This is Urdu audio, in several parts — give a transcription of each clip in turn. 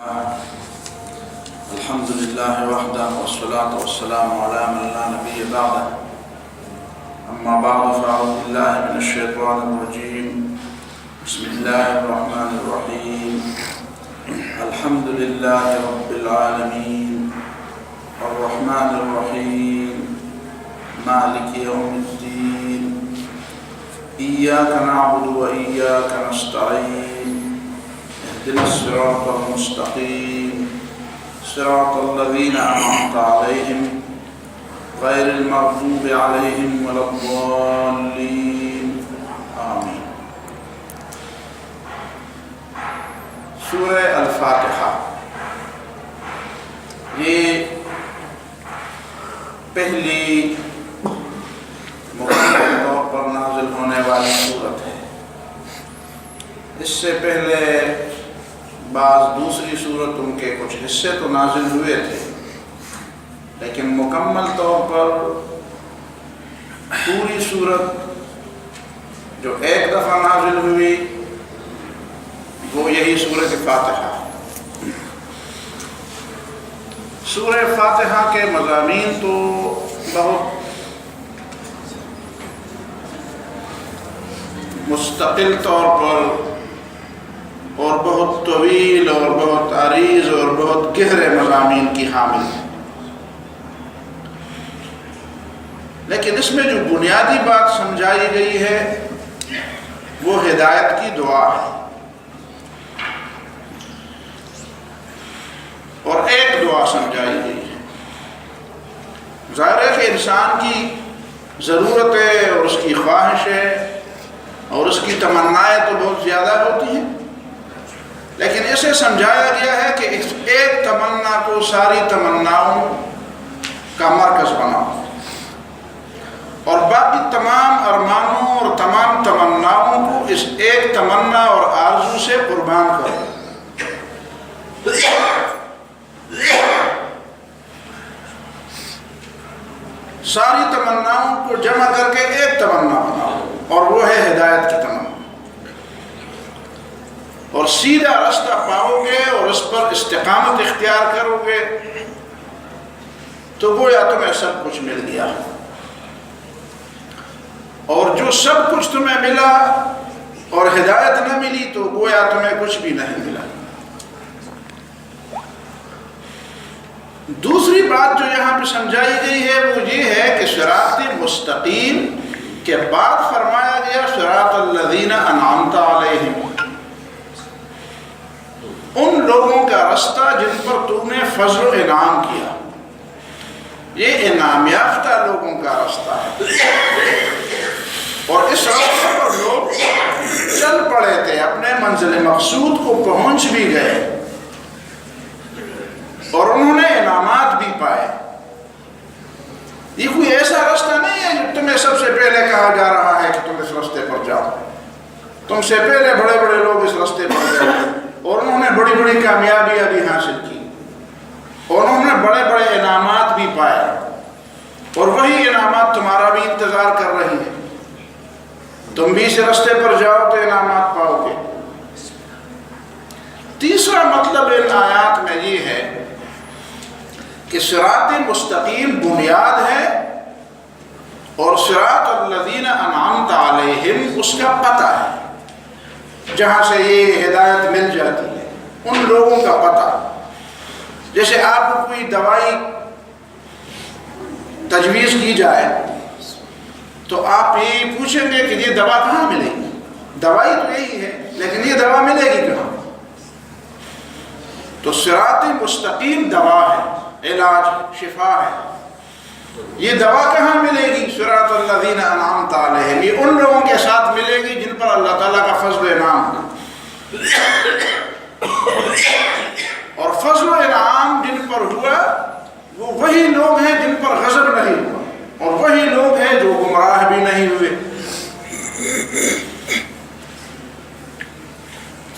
الحمد لله وحده والصلاة والسلام على من لا نبي بعده أما بعد فأعوذ بالله من الشيطان الرجيم بسم الله الرحمن الرحيم الحمد لله رب العالمين الرحمن الرحيم مالك يوم الدين إياك نعبد وإياك نستعين اهدنا الصراط المستقيم صراط الذين أنعمت عليهم غير المغضوب عليهم ولا الضالين آمين. سورہ الفاتحہ یہ پہلی مکمل طور پر نازل ہونے والی سورت ہے. اس سے پہلے بعض دوسری صورتوں کے کچھ حصے تو نازل ہوئے تھے، لیکن مکمل طور پر پوری صورت جو ایک دفعہ نازل ہوئی وہ یہی سورۃ فاتحہ. سورہ فاتحہ کے مضامین تو بہت مستقل طور پر اور بہت طویل اور بہت عریض اور بہت گہرے مضامین کی حامل ہے، لیکن اس میں جو بنیادی بات سمجھائی گئی ہے وہ ہدایت کی دعا ہے. اور ایک دعا سمجھائی گئی ہے. ظاہر ہے کہ انسان کی ضرورتیں اور اس کی خواہشیں اور اس کی تمنائیں تو بہت زیادہ ہوتی ہیں، لیکن اسے سمجھایا گیا ہے کہ اس ایک تمنا کو ساری تمناؤں کا مرکز بناؤ اور باقی تمام ارمانوں اور تمام تمناؤں کو اس ایک تمنا اور آرزو سے قربان کرو. ساری تمناؤں کو جمع کر کے ایک تمنا بناؤ اور وہ ہے ہدایت کی تمنا. اور سیدھا راستہ پاؤ گے اور اس پر استقامت اختیار کرو گے تو گویا تمہیں سب کچھ مل گیا. اور جو سب کچھ تمہیں ملا اور ہدایت نہ ملی تو گویا تمہیں کچھ بھی نہیں ملا. دوسری بات جو یہاں پہ سمجھائی گئی ہے وہ یہ ہے کہ صراط مستقیم کے بعد فرمایا گیا صراط الذین انعمت علیہم، ان لوگوں کا رستہ جن پر تو نے فضل و انعام کیا. یہ انعام یافتہ لوگوں کا رستہ ہے اور اس راستے پر لوگ چل پڑے تھے، اپنے منزل مقصود کو پہنچ بھی گئے اور انہوں نے انعامات بھی پائے. یہ کوئی ایسا راستہ نہیں ہے جو تمہیں سب سے پہلے کہا جا رہا ہے کہ تم اس راستے پر جاؤ. تم سے پہلے بڑے بڑے لوگ اس راستے پر گئے اور انہوں نے بڑی بڑی کامیابیاں بھی حاصل کی اور انہوں نے بڑے بڑے انعامات بھی پائے اور وہی انعامات تمہارا بھی انتظار کر رہی ہیں. تم بھی اس راستے پر جاؤ تو انعامات پاؤ گے. تیسرا مطلب ان آیات میں یہ ہے کہ صراط مستقیم بنیاد ہے اور صراط الذین انعمت علیہم اس کا پتہ ہے، جہاں سے یہ ہدایت مل جاتی ہے، ان لوگوں کا پتہ. جیسے آپ کو کوئی دوائی تجویز کی جائے تو آپ یہ پوچھیں گے کہ یہ دوا کہاں ملے گی. دوائی تو یہی ہے لیکن یہ دوا ملے گی کہاں؟ تو صراط مستقیم دوا ہے، علاج، شفا ہے. یہ دوا کہاں ملے گی؟ صراط الذین انعمت علیہم، یہ ان لوگوں کے ساتھ ملے گی جن پر اللہ تعالیٰ کا فضل و انعام ہے. اور فضل و انعام جن پر ہوا وہ وہی لوگ ہیں جن پر غضب نہیں ہوا اور وہی لوگ ہیں جو گمراہ بھی نہیں ہوئے.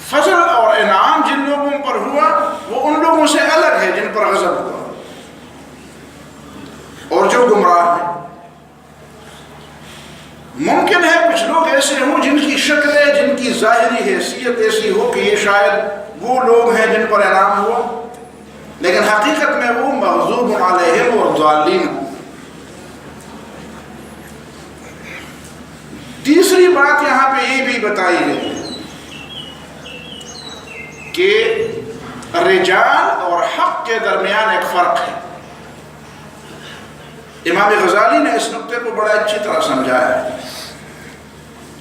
فضل اور انعام جن لوگوں پر ہوا وہ ان لوگوں سے الگ ہے جن پر غضب ہوا اور جو گمراہ ہیں. ممکن ہے کچھ لوگ ایسے ہوں جن کی شکلیں، جن کی ظاہری حیثیت ایسی ہو کہ یہ شاید وہ لوگ ہیں جن پر انعام ہوا، المغضوب علیہم والضالین. تیسری بات یہاں پہ یہ بھی بتائی گئی کہ رجال اور حق کے درمیان ایک فرق ہے. امام غزالی نے اس نقطے کو بڑا اچھی طرح سمجھایا ہے.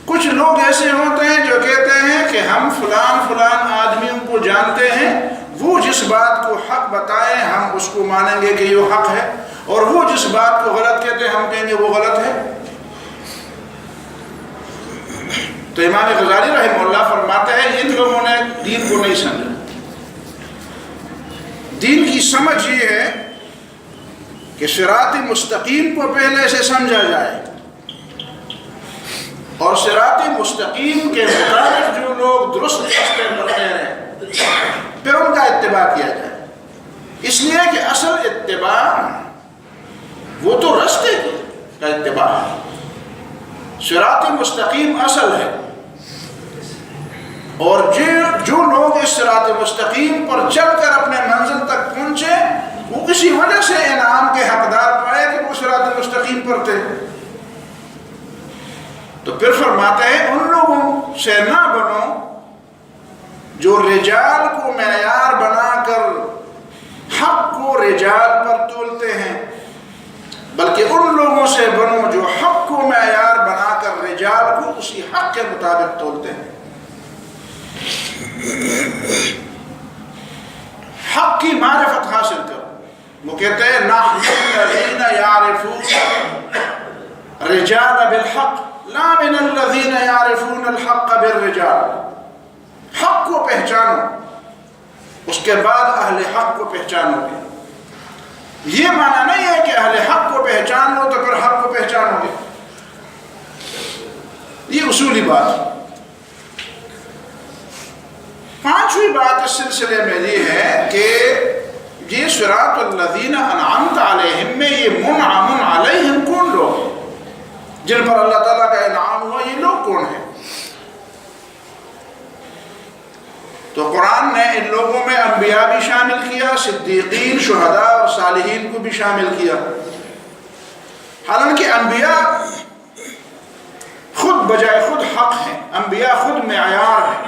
کچھ لوگ ایسے ہوتے ہیں جو کہتے ہیں کہ ہم فلان آدمیوں کو جانتے ہیں، وہ جس بات کو حق بتائیں ہم اس کو مانیں گے کہ یہ حق ہے، اور وہ جس بات کو غلط کہتے ہیں ہم کہیں گے وہ غلط ہے. تو امام غزالی رحمہ اللہ فرماتے ہیں ان لوگوں نے دین کو نہیں سمجھا. دین کی سمجھ یہ ہے کہ صراط مستقیم کو پہلے سے سمجھا جائے، اور صراط مستقیم کے مطابق جو لوگ درست راستے پر ہیں پھر ان کا اتباع کیا جائے. اس لیے کہ اصل اتباع وہ تو راستے کا اتباع ہے. صراط مستقیم اصل ہے، اور جو لوگ اس صراط مستقیم پر چل کر اپنے منزل تک پہنچے وہ کسی وجہ سے انعام کے حقدار پائے کہ وہ صراط مستقیم پر تھے. تو پھر فرماتے ہیں ان لوگوں سے نہ بنو جو رجال کو معیار بنا کر حق کو رجال پر تولتے ہیں، بلکہ ان لوگوں سے بنو جو حق کو معیار بنا کر رجال کو اسی حق کے مطابق تولتے ہیں. حق کی معرفت حاصل کرو. وہ کہتے ہیں نحن الذین یعرفون رجال بالحق لا من الذین یعرفون الحق بالرجال. حق کو پہچانو، اس کے بعد اہل حق کو پہچانو گے. یہ معنی نہیں ہے کہ اہل حق کو پہچان لو تو پھر حق کو پہچانو گے. یہ اصولی بات. پانچویں بات اس سلسلے میں یہ ہے کہ یہ صراط الذین انعمت علیہم میں یہ منعم علیہم کون لوگ ہیں جن پر اللہ تعالیٰ کا انعام ہوا؟ یہ لوگ کون ہیں؟ تو قرآن نے ان لوگوں میں انبیاء بھی شامل کیا، صدیقین، شہداء اور صالحین کو بھی شامل کیا. حالانکہ انبیاء خود بجائے خود حق ہیں، انبیاء خود معیار ہیں.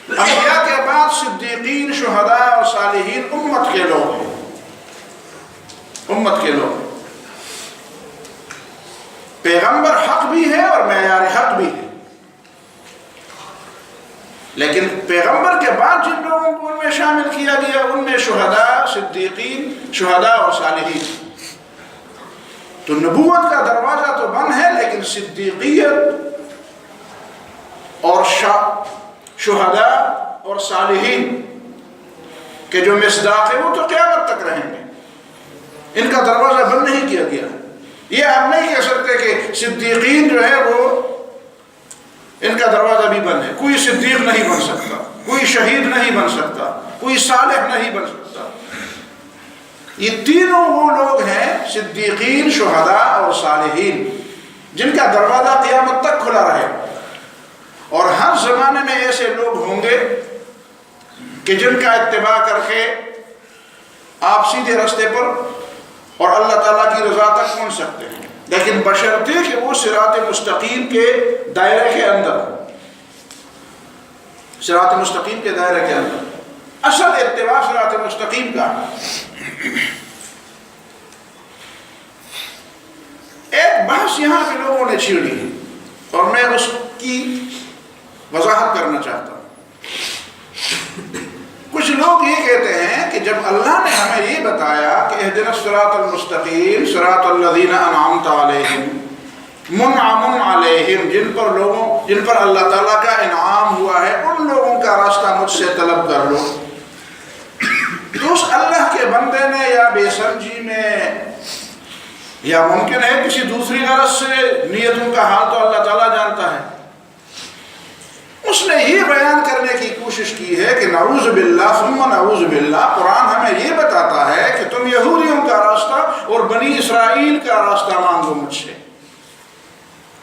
انبیاء کے بعد صدیقین، شہداء اور صالحین امت کے لوگ ہیں. امت کے لوگ. پیغمبر حق بھی ہے اور معیار حق بھی ہے، لیکن پیغمبر کے بعد جن لوگوں کو ان میں شامل کیا گیا ان میں شہداء، صدیقین، شہداء اور صالحین. تو نبوت کا دروازہ تو بند ہے، لیکن صدیقیت اور شہداء اور صالحین کے جو مصداق ہے وہ تو قیامت تک رہیں گے. ان کا دروازہ بند نہیں کیا گیا. یہ آپ نہیں کہہ سکتے کہ صدیقین جو ہے وہ ان کا دروازہ بھی بند ہے. کوئی صدیق نہیں بن سکتا، کوئی شہید نہیں بن سکتا، کوئی صالح نہیں بن سکتا. یہ تینوں وہ لوگ ہیں صدیقین، شہداء اور صالحین جن کا دروازہ قیامت تک کھلا رہے. اور ہر زمانے میں ایسے لوگ ہوں گے کہ جن کا اتباع کر کے آپ سیدھے راستے پر اور اللہ تعالیٰ کی رضا تک پہنچ سکتے ہیں، لیکن بشرطے کہ وہ صراط مستقیم کے دائرے کے اندر. صراط مستقیم کے دائرے کے اندر اصل اتباع صراط مستقیم کا. ایک بحث یہاں پہ لوگوں نے چھیڑی ہے اور میں اس کی وضاحت کرنا چاہتا ہوں. کچھ لوگ یہ کہتے ہیں کہ جب اللہ نے ہمیں یہ بتایا کہ اہدنا الصراط المستقیم صراط الذین انعمت علیہم منعم علیہم، جن پر اللہ تعالیٰ کا انعام ہوا ہے ان لوگوں کا راستہ مجھ سے طلب کر لو. تو اس اللہ کے بندے نے یا بے سمجھی میں یا ممکن ہے کسی دوسری غرض سے، نیتوں کا حال تو اللہ تعالیٰ جانتا ہے، اس نے یہ بیان کرنے کی کوشش کی ہے کہ نعوذ باللہ ثم نعوذ باللہ قرآن ہمیں یہ بتاتا ہے کہ تم یہودیوں کا راستہ اور بنی اسرائیل کا راستہ مانگو مجھ سے.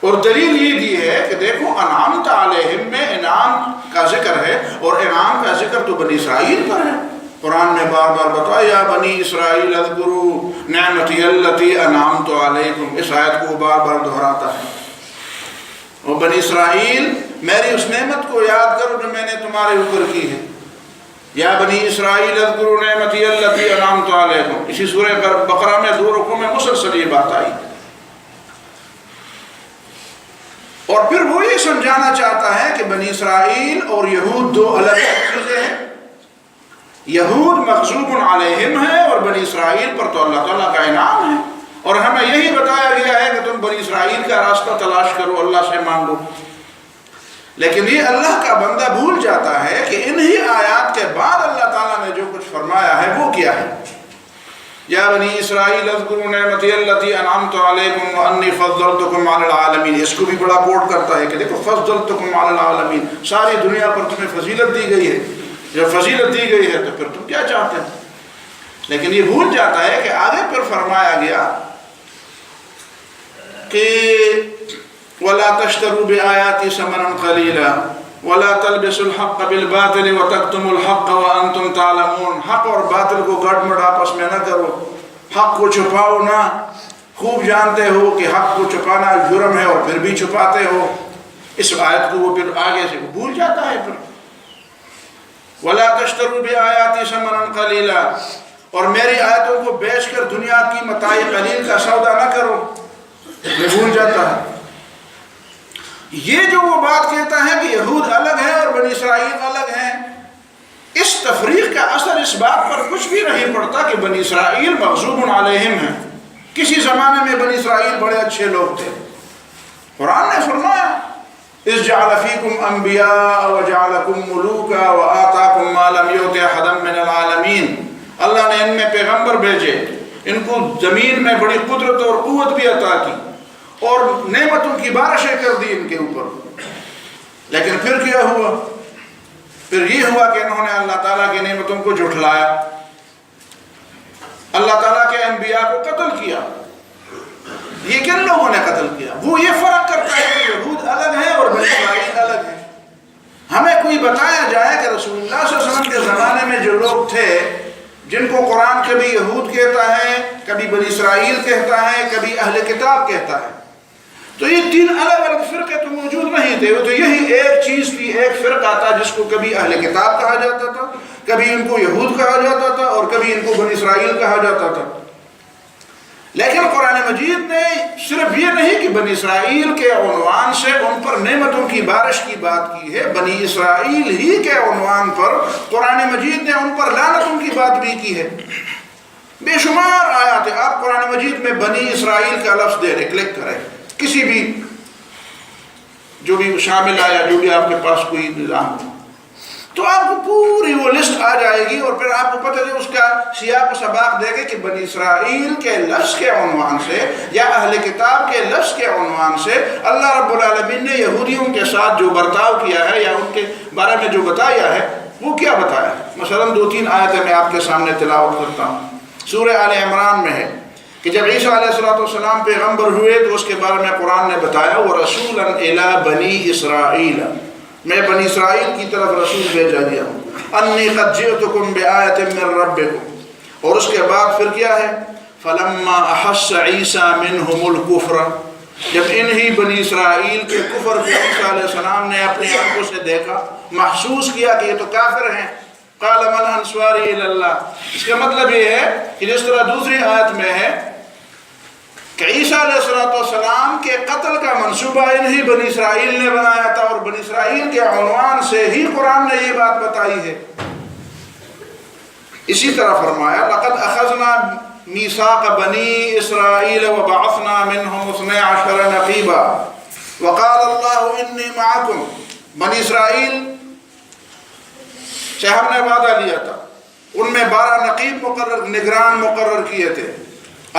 اور دلیل یہ دی ہے کہ دیکھو انعمت علیہم میں انعام کا ذکر ہے اور انعام کا ذکر تو بنی اسرائیل پر ہے. قرآن میں بار بار بتایا یا بنی اسرائیل اذکروا نعمتی التی انعمت علیکم، اس آیت کو بار بار دہراتا ہے۔ اور بنی اسرائیل میری اس نعمت کو یاد کرو جو میں نے تمہارے اوپر کی ہے۔ یا بنی اسرائیل اذکروا نعمتی التی انعمت علیکم، اسی سورہ بقرہ میں 2 رکوع میں مسلسل یہ بات آئی۔ اور پھر وہ یہ سمجھانا چاہتا ہے کہ بنی اسرائیل اور یہود 2 الگ چیزیں ہیں۔ یہود مغضوب علیہم ہے اور بنی اسرائیل پر تو اللہ تعالیٰ کا انعام ہے، اور ہمیں یہی بتایا گیا ہے کہ تم بنی اسرائیل کا راستہ تلاش کرو، اللہ سے مانگو۔ لیکن یہ اللہ کا بندہ بھول جاتا ہے کہ انہی آیات کے بعد اللہ تعالیٰ نے جو کچھ فرمایا ہے وہ کیا ہے۔ یا بنی اسرائیل اذکروا نعمتی التی انعمت علیکم وانی فضلتکم علی العالمین، اس کو بھی بڑا کوٹ کرتا ہے کہ دیکھو فضلتکم علی العالمین، ساری دنیا پر تمہیں فضیلت دی گئی ہے، جب فضیلت دی گئی ہے تو پھر تم کیا چاہتے ہیں؟ لیکن یہ بھول جاتا ہے کہ آگے پھر فرمایا گیا کہ وَلَا تَشْتَرُوا بِآيَاتِي ثَمَنًا قَلِيلًا وَلَا تَلْبِسُوا الْحَقَّ بِالْبَاطِلِ وَتَكْتُمُوا الْحَقَّ وَأَنْتُمْ تَعْلَمُونَ، حق اور باطل کو گڑبڑ آپس میں نہ کرو، حق کو چھپاؤ نہ، خوب جانتے ہو کہ حق کو چھپانا جرم ہے اور پھر بھی چھپاتے ہو۔ اس آیت کو وہ پھر آگے سے بھول جاتا ہے۔ پھر وَلَا تَشْتَرُوا بِآيَاتِي ثَمَنًا قَلِيلًا، اور میری آیتوں کو بیچ کر دنیا کی متاع قلیل کا سودا نہ کرو، یہ بھول جاتا ہے۔ یہ جو وہ بات کہتا ہے کہ یہود الگ ہیں اور بنی اسرائیل الگ ہیں، اس تفریق کا اثر اس بات پر کچھ بھی نہیں پڑتا کہ بنی اسرائیل مغضوب علیہم ہیں۔ کسی زمانے میں بنی اسرائیل بڑے اچھے لوگ تھے۔ قرآن نے فرمایا اِذْ جَعَلَ فِيكُمْ أَنْبِيَاءَ وَجَعَلَكُمْ مُلُوكًا وَآتَاكُمْ مَا لَمْ يُؤْتِ أَحَدًا مِّنَ الْعَالَمِينَ، اللہ نے ان میں پیغمبر بھیجے، ان کو زمین میں بڑی قدرت اور قوت بھی عطا کی اور نعمتوں کی بارشیں کر دی ان کے اوپر۔ لیکن پھر کیا ہوا؟ پھر یہ ہوا کہ انہوں نے اللہ تعالیٰ کی نعمتوں کو جھٹلایا، اللہ تعالیٰ کے انبیاء کو قتل کیا۔ یہ کن لوگوں نے قتل کیا؟ وہ یہ فرق کرتا ہے کہ یہود الگ ہیں اور بنی اسرائیل الگ ہیں۔ ہمیں کوئی بتایا جائے کہ رسول اللہ صلی اللہ علیہ وسلم کے زمانے میں جو لوگ تھے جن کو قرآن کبھی یہود کہتا ہے، کبھی بنی اسرائیل کہتا ہے، کبھی اہل کتاب کہتا ہے، تو یہ 3 الگ الگ فرقے تو موجود نہیں تھے، وہ تو یہی ایک چیز کی ایک فرقہ تھا جس کو کبھی اہل کتاب کہا جاتا تھا، کبھی ان کو یہود کہا جاتا تھا اور کبھی ان کو بنی اسرائیل کہا جاتا تھا۔ لیکن قرآن مجید نے صرف یہ نہیں کہ بنی اسرائیل کے عنوان سے ان پر نعمتوں کی بارش کی بات کی ہے، بنی اسرائیل ہی کے عنوان پر قرآن مجید نے ان پر لعنتوں کی بات بھی کی ہے۔ بے شمار آیات ہیں، آپ قرآن مجید میں بنی اسرائیل کا لفظ دے رہے، کلک کریں کسی بھی جو بھی شامل آیا، جو بھی آپ کے پاس کوئی نظام ہو، تو آپ کو پوری وہ لسٹ آ جائے گی، اور پھر آپ کو پتہ ہے اس کا سیاق و سباق دے گے کہ بنی اسرائیل کے لفظ کے عنوان سے یا اہل کتاب کے لفظ کے عنوان سے اللہ رب العالمین نے یہودیوں کے ساتھ جو برتاؤ کیا ہے یا ان کے بارے میں جو بتایا ہے وہ کیا بتایا ہے۔ مثلا 2-3 آیتیں میں آپ کے سامنے تلاوت کرتا ہوں۔ سورہ آل عمران میں ہے کہ جب عیسیٰ علیہ السلام پیغمبر ہوئے تو اس کے بارے میں قرآن نے بتایا وَرَسُولًا إِلَىٰ بَنِي إِسْرَائِيلَ، میں بنی اسرائیل کی طرف رسول بھیجا دیا ہوں، اَنِّي قَدْ جِئْتُكُمْ بِآيَةٍ مِّن رَبِّكُمْ، اور اس کے بعد پھر کیا ہے فَلَمَّا أَحَسَّ عِيسَىٰ مِنْهُمُ الْكُفْرَ، جب انہی بنی اسرائیل کے کفر کو عیسیٰ علیہ السلام نے اپنی آنکھوں سے دیکھا، محسوس کیا کہ یہ تو کافر ہیں، قَالَ مَنْ أَنصَارِي إِلَى اللَّهِ، اس کا مطلب یہ ہے کہ جس طرح دوسری آیت میں ہے کہ عیسیٰ علیہ السلام کے قتل کا منصوبہ انہی بنی اسرائیل نے بنایا تھا، اور بنی اسرائیل کے عنوان سے ہی قرآن نے یہ بات بتائی ہے۔ اسی طرح فرمایا لَقَدْ أَخَذْنَا مِيثَاقَ بَنِي إِسْرَائِيلَ وَبَعَثْنَا مِنْهُمُ 12 نَقِيبًا وَقَالَ اللَّهُ إِنِّي مَعَكُمْ، بنی اسرائیل سے ہم نے وعدہ لیا تھا، ان میں 12 نقیب نگران مقرر کیے تھے۔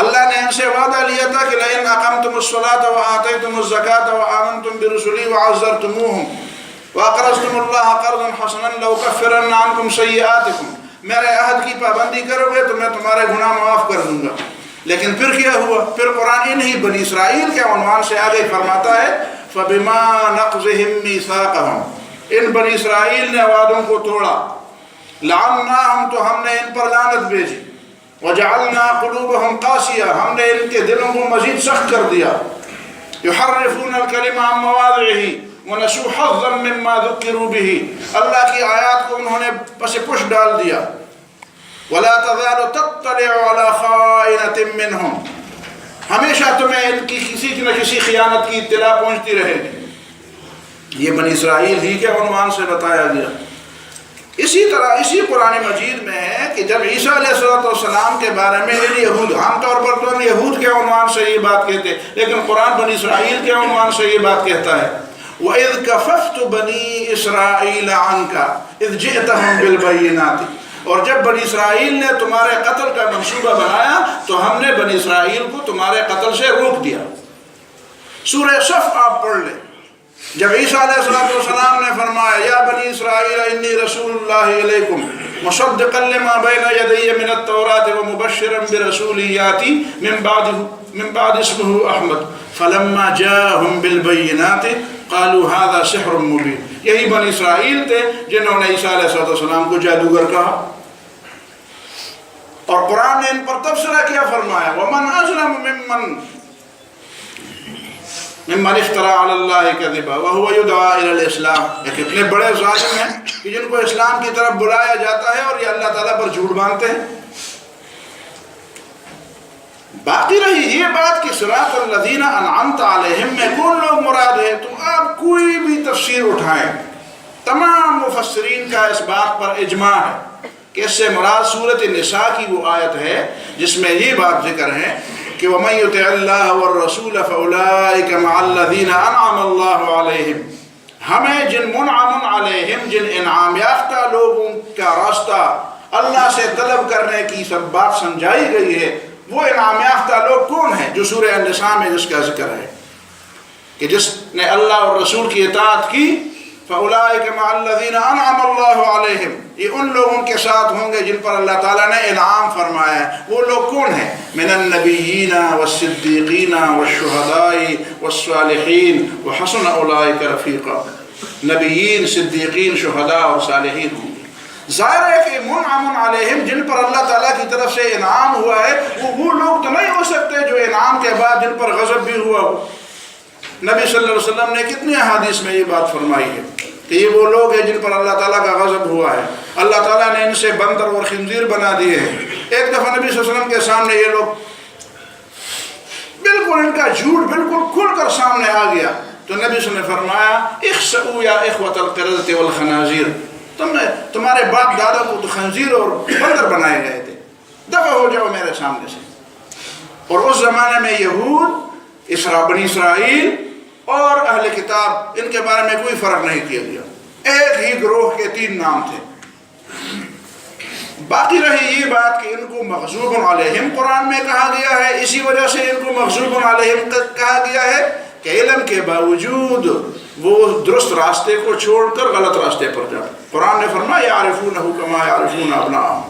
اللہ نے ان سے وعدہ لیا تھا کہ لَإِنْ أَقَمْتُمُ الصَّلَاةَ وَآتَيْتُمُ الزَّكَاةَ وَآمَنْتُمْ بِرُسُلِي وَعَزَّرْتُمُوهُمْ وَأَقْرَضْتُمُ اللَّهَ قَرْضًا حَسَنًا لَأُكَفِّرَنَّ عَنْكُمْ سَيِّئَاتِكُمْ، میرے عہد کی پابندی کرو گے تو میں تمہارے گناہ معاف کر دوں گا۔ لیکن پھر کیا ہوا؟ پھر قرآن انہی بنی اسرائیل کے عنوان سے آگے فرماتا ہے فَبِمَا نَقْضِهِمْ مِيثَاقَهُمْ، ان بنی اسرائیل نے وعدوں کو توڑا، لعناہم تو ہم نے ان پر لعنت بھیجی، وجعلنا قلوبہم قاسیہ ہم نے ان کے دلوں کو مزید سخت کر دیا، یحرفون الکلم عن مواضعہ ونسوا حظا مما ذکروا به اللہ کی آیات کو انہوں نے پس پش ڈال دیا، ولا تزال تطلع على خائنة منہم ہمیشہ تمہیں ان کی کسی نہ کسی خیانت کی اطلاع پہنچتی رہے گی۔ یہ بنی اسرائیل ہی کے عنوان سے بتایا گیا۔ اسی طرح اسی قرآن مجید میں ہے کہ جب عیسیٰ علیہ السلام کے بارے میں یہود، عام طور پر تو یہود کے عنوان سے یہ بات کہتے، لیکن قرآن بنی اسرائیل کے عنوان سے یہ بات کہتا ہے، وَإِذْ كَفَفْتُ بَنِي إِسْرَائِيلَ عَنْكَ إِذْ جِئْتَهُمْ بِالْبَيِّنَاتِ اور جب بنی اسرائیل نے تمہارے قتل کا منصوبہ بنایا تو ہم نے بنی اسرائیل کو تمہارے قتل سے روک دیا۔ سورہ صف آپ پڑھ لیں، جب عیسیٰ علیہ السلام نے فرمایا یا بنی اسرائیل انی رسول اللہ علیکم مصدقا لما بین یدی من التوراۃ ومبشرا برسول یاتی من بعد اسمہ احمد فلما جاءہم بالبینات قالوا هذا سحر مبین۔ یہی بنی اسرائیل تھے جنہوں نے عیسیٰ علیہ السلام کو جادوگر کہا، اور قرآن نے ان پر تبصرہ کیا فرمایا ومن اظلم ممن افترى علی اللہ کذبا وهو يدعى الى الاسلام۔ یہ کتنے بڑے ظالم ہیں کہ جن کو اسلام کی طرف بلایا جاتا ہے اور یہ اللہ تعالیٰ پر جھوٹ باندھتے ہیں۔ باقی رہی یہ بات کہ صراط الذین انعمت علیہم میں کون لوگ مراد ہے، تو آپ کوئی بھی تفسیر اٹھائیں، تمام مفسرین کا اس بات پر اجماع ہے کہ اس سے مراد سورۃ النساء کی وہ آیت ہے جس میں یہ بات ذکر ہے کہ وَمَن يُطِعِ اللَّهَ وَالرَّسُولَ فَأُولَئِكَ مَعَ الَّذِينَ أَنْعَمَ اللَّهُ عَلَيْهِمْ ہمیں جن منعم علیہم، جن انعام یافتہ لوگوں کا راستہ اللہ سے طلب کرنے کی سب بات سمجھائی گئی ہے، وہ انعام یافتہ لوگ کون ہیں؟ جو سورہ النساء میں جس کا ذکر ہے کہ جس نے اللہ اور رسول کی اطاعت کی، فَأُولَئِكَ مَعَ الَّذِينَ أَنْعَمَ اللَّهُ عَلَيْهِمْ یہ ان لوگوں کے ساتھ ہوں گے جن پر اللہ تعالیٰ نے انعام فرمایا ہے۔ وہ لوگ کون ہیں؟ من النبیین والصدیقین والشہداء والصالحین وحسن اولئک رفیقا۔ نبیین، صدیقین، شہداء اور صالحین ہوں گے۔ ظاہر ہے کہ منعم علیہم جن پر اللہ تعالیٰ کی طرف سے انعام ہوا ہے وہ لوگ تو نہیں ہو سکتے جو انعام کے بعد جن پر غضب بھی ہوا ہو۔ نبی صلی اللہ علیہ وسلم نے کتنی احادیث میں یہ بات فرمائی ہے کہ یہ وہ لوگ ہیں جن پر اللہ تعالیٰ کا غضب ہوا ہے، اللہ تعالیٰ نے ان سے بندر اور خنزیر بنا دیے ہیں۔ ایک دفعہ نبی صلی اللہ علیہ وسلم کے سامنے یہ لوگ بالکل ان کا جھوٹ بالکل کھل کر سامنے آ گیا تو نبی صلی اللہ علیہ وسلم نے فرمایا اخسؤوا یا اخوۃ القردۃ والخنازیر، تمہارے باپ دادا کو تو خنزیر اور بندر بنائے گئے تھے، دفع ہو جاؤ میرے سامنے سے۔ اور اس زمانے میں یہود، بنی اسرائیل اور اہل کتاب ان کے بارے میں کوئی فرق نہیں کیا گیا، ایک ہی گروہ کے تین نام تھے۔ باقی رہی یہ بات کہ ان کو مغضوب علیہم قرآن میں کہا گیا ہے، اسی وجہ سے ان کو مغضوب علیہم کہا گیا ہے کہ علم کے باوجود وہ درست راستے کو چھوڑ کر غلط راستے پر جائے۔ قرآن نے فرمایا یعرفونہ کما یعرفون ابناءہم،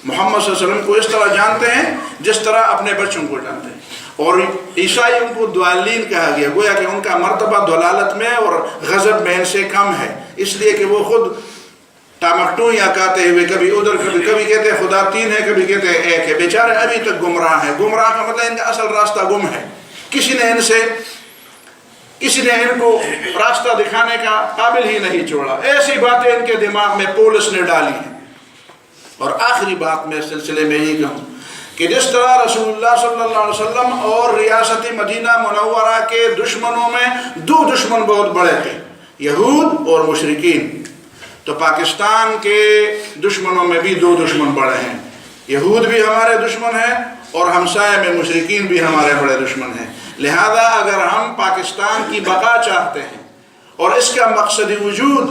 محمد صلی اللہ علیہ وسلم کو اس طرح جانتے ہیں جس طرح اپنے بچوں کو جانتے ہیں۔ اور عیسائیوں کو ضالین کہا گیا، گویا کہ ان کا مرتبہ ضلالت میں اور غضب میں ان سے کم ہے، اس لیے کہ وہ خود ٹامکٹوں یا کہتے ہوئے کبھی ادھر کبھی کہتے ہیں خدا تین ہے، کبھی کہتے ہیں ایک ہے، بیچارے ابھی تک گمراہ ہیں۔ گمراہ کا مطلب ان کا اصل راستہ گم ہے، کسی نے ان کو راستہ دکھانے کا قابل ہی نہیں چھوڑا۔ ایسی باتیں ان کے دماغ میں پولس نے ڈالی ہیں۔ اور آخری بات میں اس سلسلے میں یہ کہوں کہ جس طرح رسول اللہ صلی اللہ علیہ وسلم اور ریاست مدینہ منورہ کے دشمنوں میں دو دشمن بہت بڑے تھے، یہود اور مشرکین، تو پاکستان کے دشمنوں میں بھی دو دشمن بڑے ہیں، یہود بھی ہمارے دشمن ہیں اور ہمسائے میں مشرکین بھی ہمارے بڑے دشمن ہیں۔ لہذا اگر ہم پاکستان کی بقا چاہتے ہیں اور اس کا مقصد وجود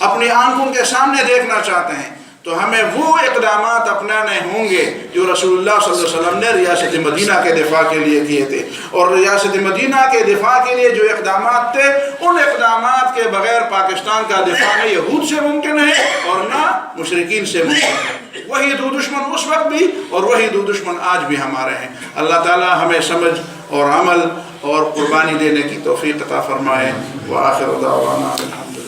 اپنی آنکھوں کے سامنے دیکھنا چاہتے ہیں تو ہمیں وہ اقدامات اپنانے ہوں گے جو رسول اللہ صلی اللہ علیہ وسلم نے ریاست مدینہ کے دفاع کے لیے کیے تھے۔ اور ریاست مدینہ کے دفاع کے لیے جو اقدامات تھے، ان اقدامات کے بغیر پاکستان کا دفاع نہ یہود سے ممکن ہے اور نہ مشرکین سے ممکن ہے۔ وہی دو دشمن اس وقت بھی اور وہی دو دشمن آج بھی ہمارے ہیں۔ اللہ تعالی ہمیں سمجھ اور عمل اور قربانی دینے کی توفیق عطا فرمائے۔ وآخر دعوانا الحمد